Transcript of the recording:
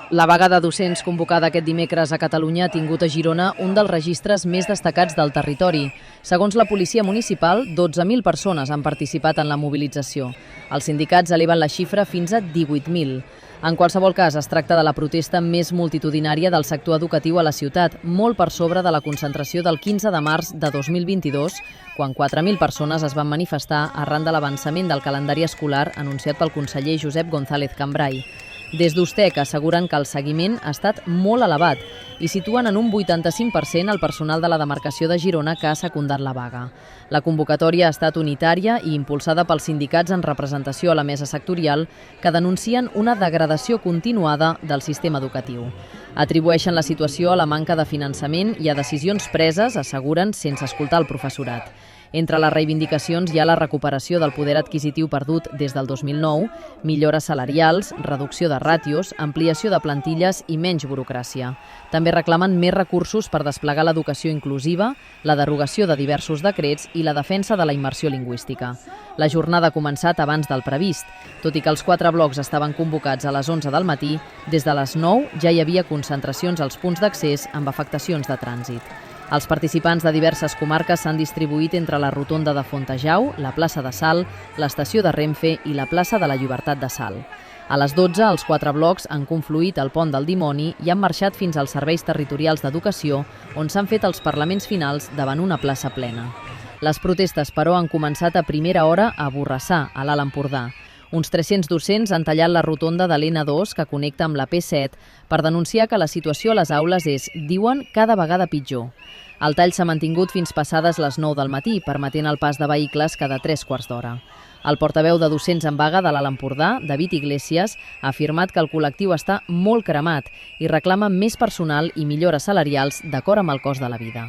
La vaga de docents convocada aquest dimecres a Catalunya ha tingut a Girona un dels registres més destacats del territori. Segons la policia municipal, 12.000 persones han participat en la mobilització. Els sindicats eleven la xifra fins a 18.000. En qualsevol cas, es tracta de la protesta més multitudinària del sector educatiu a la ciutat, molt per sobre de la concentració del 15 de març de 2022, quan 4.000 persones es van manifestar arran de l'avançament del calendari escolar anunciat pel conseller Josep González Cambray. Des d'Ustec asseguren que el seguiment ha estat molt elevat i situen en un 85% el personal de la demarcació de Girona que ha secundat la vaga. La convocatòria ha estat unitària i impulsada pels sindicats en representació a la mesa sectorial que denuncien una degradació continuada del sistema educatiu. Atribueixen la situació a la manca de finançament i a decisions preses, asseguren, sense escoltar el professorat. Entre les reivindicacions hi ha la recuperació del poder adquisitiu perdut des del 2009, millores salarials, reducció de ràtios, ampliació de plantilles i menys burocràcia. També reclamen més recursos per desplegar l'educació inclusiva, la derogació de diversos decrets i la defensa de la immersió lingüística. La jornada ha començat abans del previst. Tot i que els 4 blocs estaven convocats a les 11 del matí, des de les 9 ja hi havia concentracions als punts d'accés amb afectacions de trànsit. Els participants de diverses comarques s'han distribuït entre la rotonda de Fontejau, la plaça de Salt, l'estació de Renfe i la plaça de la Llibertat de Salt. A les 12, els 4 blocs han confluït al Pont del Dimoni i han marxat fins als serveis territorials d'educació, on s'han fet els parlaments finals davant una plaça plena. Les protestes, però, han començat a primera hora a Borrassà, a l'Alt Empordà. Uns 300 docents han tallat la rotonda de l'N2 que connecta amb la P7 per denunciar que la situació a les aules és, diuen, cada vegada pitjor. El tall s'ha mantingut fins passades les 9 del matí, permetent el pas de vehicles cada 3 quarts d'hora. El portaveu de docents en vaga de l'Alt Empordà, David Iglesias, ha afirmat que el col·lectiu està molt cremat i reclama més personal i millores salarials d'acord amb el cost de la vida.